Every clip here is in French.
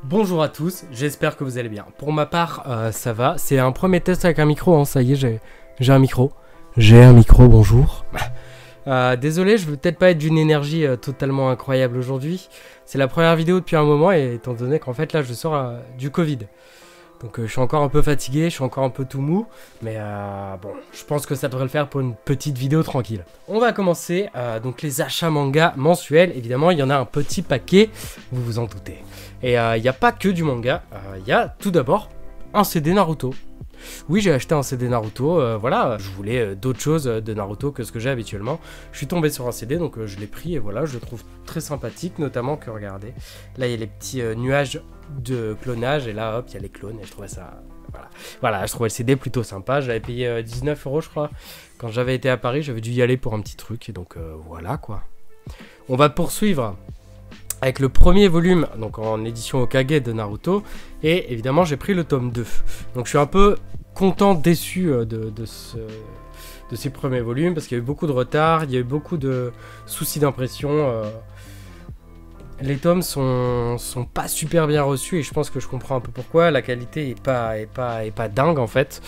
Bonjour à tous, j'espère que vous allez bien. Pour ma part, ça va. C'est un premier test avec un micro, hein. Ça y est, j'ai un micro. J'ai un micro, bonjour. Désolé, je veux peut-être pas être d'une énergie totalement incroyable aujourd'hui. C'est la première vidéo depuis un moment et étant donné qu'en fait là je sors du Covid. Donc je suis encore un peu fatigué, je suis encore un peu tout mou. Mais bon, je pense que ça devrait le faire pour une petite vidéo tranquille. On va commencer donc les achats manga mensuels. Évidemment, il y en a un petit paquet, vous vous en doutez. Et il n'y a pas que du manga, il y a tout d'abord un CD Naruto. Oui, j'ai acheté un CD Naruto, voilà, je voulais d'autres choses de Naruto que ce que j'ai habituellement. Je suis tombé sur un CD, donc je l'ai pris et voilà, je le trouve très sympathique, notamment que, regardez, là il y a les petits nuages de clonage et là, hop, il y a les clones et je trouvais ça... Voilà, je trouvais le CD plutôt sympa, j'avais payé 19 € je crois. Quand j'avais été à Paris, j'avais dû y aller pour un petit truc et donc voilà quoi. On va poursuivre avec le premier volume, donc en édition Okage de Naruto, et évidemment j'ai pris le tome 2. Donc je suis un peu content, déçu de ces premiers volumes, parce qu'il y a eu beaucoup de retard, il y a eu beaucoup de soucis d'impression. Les tomes sont pas super bien reçus, et je pense que je comprends un peu pourquoi. La qualité est pas dingue en fait.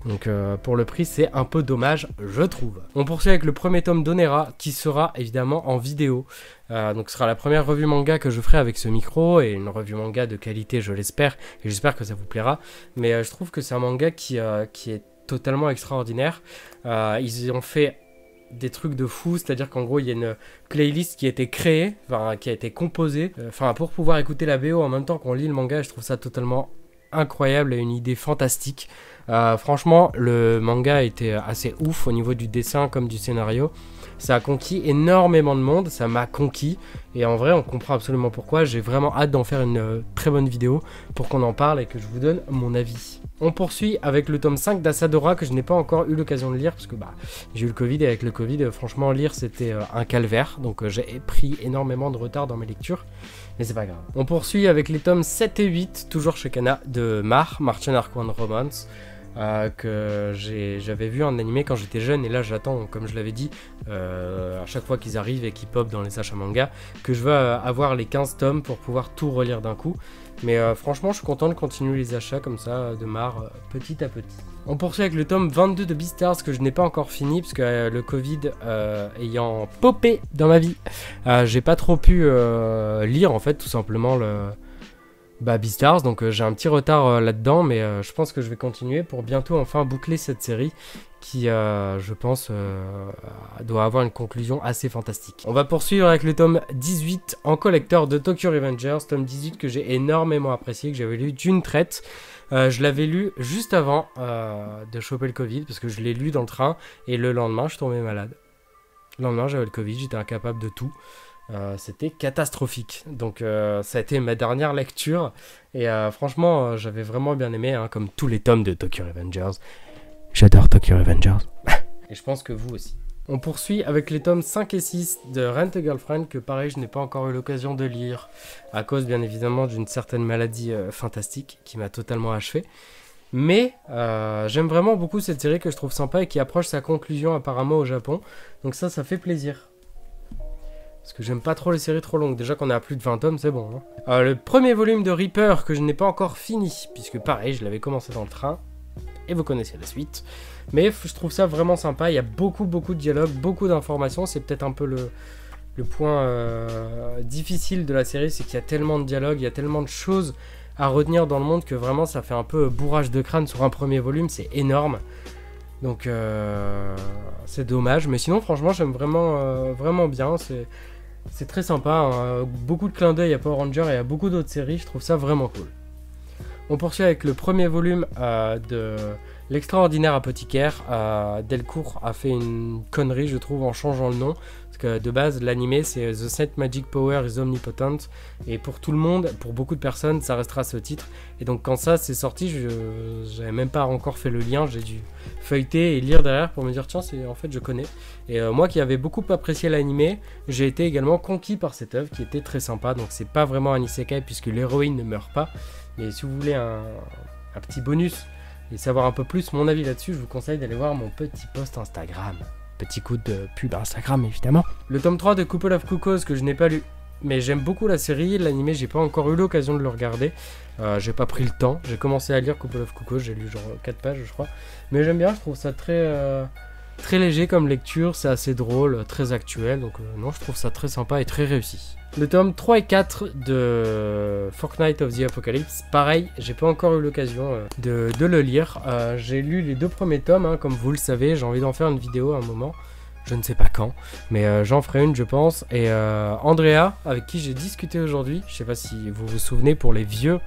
Donc pour le prix c'est un peu dommage je trouve. On poursuit avec le premier tome d'Onera qui sera évidemment en vidéo. Donc ce sera la première revue manga que je ferai avec ce micro et une revue manga de qualité je l'espère et j'espère que ça vous plaira. Mais je trouve que c'est un manga qui est totalement extraordinaire. Ils ont fait des trucs de fou, c'est-à-dire qu'en gros il y a une playlist qui a été créée, enfin qui a été composée, pour pouvoir écouter la BO en même temps qu'on lit le manga. Je trouve ça totalement incroyable et une idée fantastique. Franchement le manga était assez ouf au niveau du dessin comme du scénario. Ça a conquis énormément de monde, ça m'a conquis et en vrai on comprend absolument pourquoi. J'ai vraiment hâte d'en faire une très bonne vidéo pour qu'on en parle et que je vous donne mon avis. On poursuit avec le tome 5 d'Asadora que je n'ai pas encore eu l'occasion de lire parce que j'ai eu le Covid et avec le Covid franchement lire c'était un calvaire, donc j'ai pris énormément de retard dans mes lectures. Mais c'est pas grave. On poursuit avec les tomes 7 et 8, toujours chez Kana, de Martian Arquand Romance, que j'avais vu en animé quand j'étais jeune, et là j'attends, comme je l'avais dit, à chaque fois qu'ils arrivent et qu'ils pop dans les achats manga, que je veux avoir les 15 tomes pour pouvoir tout relire d'un coup. Mais franchement je suis content de continuer les achats comme ça de petit à petit. On poursuit avec le tome 22 de Beastars que je n'ai pas encore fini parce que le Covid ayant popé dans ma vie, j'ai pas trop pu lire en fait tout simplement le Beastars, donc j'ai un petit retard là-dedans, mais je pense que je vais continuer pour bientôt enfin boucler cette série qui je pense doit avoir une conclusion assez fantastique. On va poursuivre avec le tome 18 en collector de Tokyo Revengers, tome 18 que j'ai énormément apprécié, que j'avais lu d'une traite. Je l'avais lu juste avant de choper le Covid parce que je l'ai lu dans le train et le lendemain je suis tombé malade. Le lendemain j'avais le Covid, j'étais incapable de tout. C'était catastrophique. Donc ça a été ma dernière lecture et franchement j'avais vraiment bien aimé, hein, comme tous les tomes de Tokyo Revengers. J'adore Tokyo Revengers. Et je pense que vous aussi. On poursuit avec les tomes 5 et 6 de Rent a Girlfriend que pareil je n'ai pas encore eu l'occasion de lire à cause bien évidemment d'une certaine maladie fantastique qui m'a totalement achevé. Mais j'aime vraiment beaucoup cette série que je trouve sympa et qui approche sa conclusion apparemment au Japon. Donc ça fait plaisir. Parce que j'aime pas trop les séries trop longues. Déjà qu'on est à plus de 20 tomes, c'est bon. Hein. Le premier volume de Reaper que je n'ai pas encore fini, puisque pareil, je l'avais commencé dans le train. Et vous connaissez la suite. Mais je trouve ça vraiment sympa. Il y a beaucoup de dialogues, beaucoup d'informations. C'est peut-être un peu le point difficile de la série, c'est qu'il y a tellement de dialogues, il y a tellement de choses à retenir dans le monde que vraiment ça fait un peu bourrage de crâne sur un premier volume. C'est énorme. Donc c'est dommage. Mais sinon, franchement, j'aime vraiment bien. C'est très sympa, hein. Beaucoup de clins d'œil à Power Rangers et à beaucoup d'autres séries, je trouve ça vraiment cool. On poursuit avec le premier volume de l'extraordinaire apothicaire. Delcourt a fait une connerie je trouve en changeant le nom. Parce que de base l'animé c'est The Saint Magic Power is Omnipotent. Et pour tout le monde, pour beaucoup de personnes, ça restera ce titre. Et donc quand ça c'est sorti, j'avais même pas encore fait le lien. J'ai dû feuilleter et lire derrière pour me dire tiens en fait je connais. Et moi qui avais beaucoup apprécié l'animé, j'ai été également conquis par cette œuvre qui était très sympa. Donc c'est pas vraiment un isekai puisque l'héroïne ne meurt pas. Mais si vous voulez un petit bonus et savoir un peu plus mon avis là-dessus, je vous conseille d'aller voir mon petit post Instagram. Petit coup de pub Instagram évidemment. Le tome 3 de Couple of Cuckoos que je n'ai pas lu Mais j'aime beaucoup la série, l'animé, j'ai pas encore eu l'occasion de le regarder. J'ai pas pris le temps. J'ai commencé à lire Couple of Cuckoos, j'ai lu genre 4 pages, je crois. Mais j'aime bien, je trouve ça très léger comme lecture, c'est assez drôle, très actuel. Donc non, je trouve ça très sympa et très réussi. Le tome 3 et 4 de Fortnite of the Apocalypse, pareil, j'ai pas encore eu l'occasion de le lire. J'ai lu les 2 premiers tomes, hein, comme vous le savez, j'ai envie d'en faire une vidéo à un moment. Je ne sais pas quand, mais j'en ferai une, je pense. Et Andrea, avec qui j'ai discuté aujourd'hui, je sais pas si vous vous souvenez, pour les vieux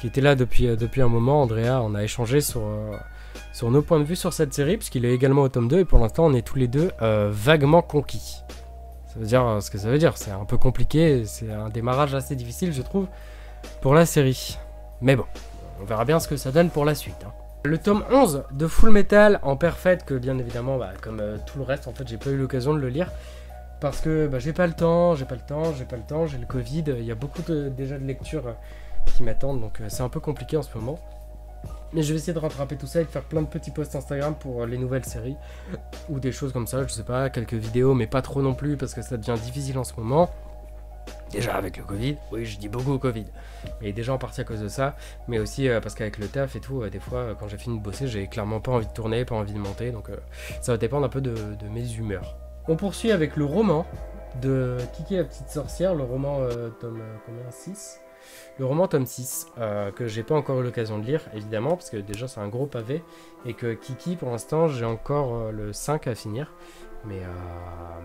qui étaient là depuis un moment, Andrea, on a échangé sur nos points de vue sur cette série, puisqu'il est également au tome 2, et pour l'instant, on est tous les deux vaguement conquis. Ça veut dire ce que ça veut dire, c'est un peu compliqué, c'est un démarrage assez difficile, je trouve, pour la série. Mais bon, on verra bien ce que ça donne pour la suite, hein. Le tome 11 de Full Metal en perfect, que bien évidemment, comme tout le reste, en fait, j'ai pas eu l'occasion de le lire. Parce que j'ai pas le temps, j'ai le Covid, il y a beaucoup déjà de lectures qui m'attendent, donc c'est un peu compliqué en ce moment. Mais je vais essayer de rattraper tout ça et de faire plein de petits posts Instagram pour les nouvelles séries. Ou des choses comme ça, je sais pas, quelques vidéos, mais pas trop non plus, parce que ça devient difficile en ce moment. Déjà avec le Covid, oui je dis beaucoup Covid, mais déjà en partie à cause de ça, mais aussi parce qu'avec le taf et tout, des fois quand j'ai fini de bosser, j'ai clairement pas envie de tourner, pas envie de monter, donc ça va dépendre un peu de mes humeurs. On poursuit avec le roman de Kiki la petite sorcière, le roman tome combien 6 ? Le roman tome 6, que j'ai pas encore eu l'occasion de lire, évidemment, parce que déjà c'est un gros pavé, et que Kiki pour l'instant j'ai encore le 5 à finir. Mais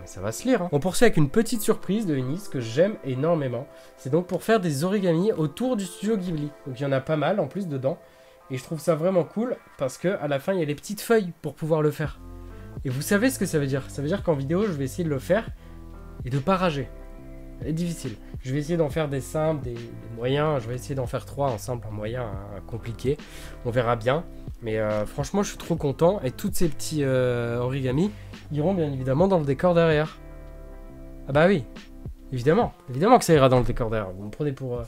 ça va se lire, hein. On poursuit avec une petite surprise de Eunice que j'aime énormément. C'est donc pour faire des origamis autour du studio Ghibli. Donc il y en a pas mal en plus dedans. Et je trouve ça vraiment cool parce que à la fin il y a les petites feuilles pour pouvoir le faire. Et vous savez ce que ça veut dire? Ça veut dire qu'en vidéo je vais essayer de le faire et de pas rager. C'est difficile. Je vais essayer d'en faire des simples, des moyens. Je vais essayer d'en faire 3, un simple, un moyen, un compliqué. On verra bien. Mais franchement, je suis trop content. Et tous ces petits origamis iront bien évidemment dans le décor derrière. Ah bah oui, évidemment. Évidemment que ça ira dans le décor derrière. Vous me prenez pour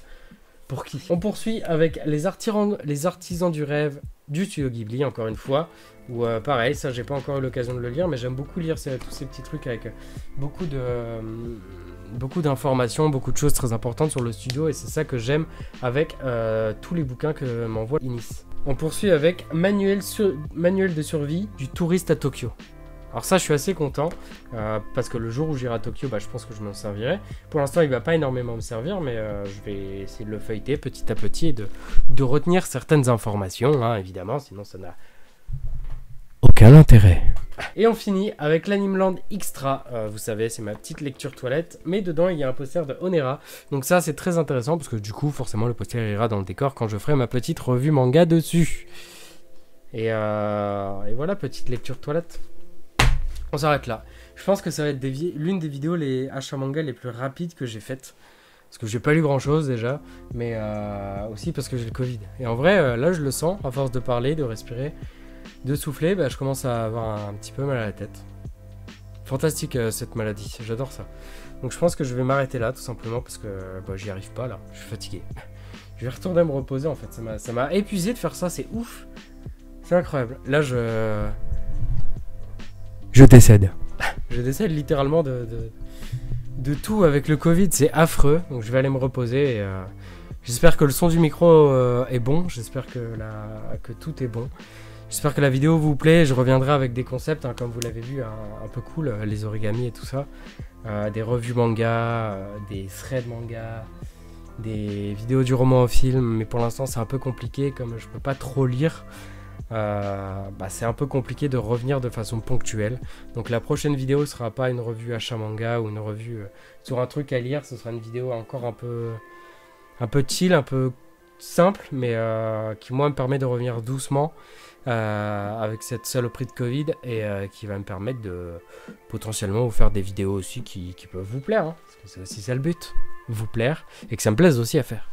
qui? On poursuit avec les artisans du rêve du studio Ghibli, encore une fois. Ou pareil, ça j'ai pas encore eu l'occasion de le lire, mais j'aime beaucoup lire tous ces petits trucs avec beaucoup d'informations, beaucoup de choses très importantes sur le studio, et c'est ça que j'aime avec tous les bouquins que m'envoie Inis. On poursuit avec manuel de survie du touriste à Tokyo. Alors ça je suis assez content, parce que le jour où j'irai à Tokyo, je pense que je m'en servirai. Pour l'instant il va pas énormément me servir, mais je vais essayer de le feuilleter petit à petit et de retenir certaines informations, hein, évidemment, sinon ça n'a aucun intérêt. Et on finit avec l'Animeland Extra, vous savez c'est ma petite lecture toilette, mais dedans il y a un poster de Onera, donc ça c'est très intéressant parce que du coup forcément le poster ira dans le décor quand je ferai ma petite revue manga dessus. Et voilà, petite lecture toilette. On s'arrête là. Je pense que ça va être l'une des vidéos les achats manga les plus rapides que j'ai faites. Parce que j'ai pas lu grand chose déjà, mais aussi parce que j'ai le Covid. Et en vrai, là je le sens, à force de parler, de respirer, de souffler, je commence à avoir un petit peu mal à la tête. Fantastique cette maladie, j'adore ça. Donc je pense que je vais m'arrêter là tout simplement parce que j'y arrive pas là, je suis fatigué. Je vais retourner me reposer en fait, ça m'a épuisé de faire ça, c'est ouf. C'est incroyable. Là je décède. Je décède littéralement de tout avec le Covid, c'est affreux. Donc je vais aller me reposer et j'espère que le son du micro est bon, j'espère que tout est bon. J'espère que la vidéo vous plaît, je reviendrai avec des concepts, hein, comme vous l'avez vu, un peu cool, les origamis et tout ça. Des revues manga, des threads manga, des vidéos du roman au film, mais pour l'instant c'est un peu compliqué, comme je peux pas trop lire. C'est un peu compliqué de revenir de façon ponctuelle. Donc la prochaine vidéo sera pas une revue achat manga ou une revue sur un truc à lire, ce sera une vidéo encore un peu chill, un peu simple, mais qui moi me permet de revenir doucement avec cette saloperie de Covid et qui va me permettre de potentiellement vous faire des vidéos aussi qui peuvent vous plaire, hein, parce que c'est aussi ça le but, vous plaire et que ça me plaise aussi à faire.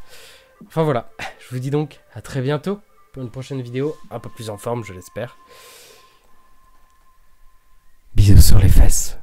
Enfin voilà, je vous dis donc à très bientôt pour une prochaine vidéo un peu plus en forme, je l'espère. Bisous sur les fesses.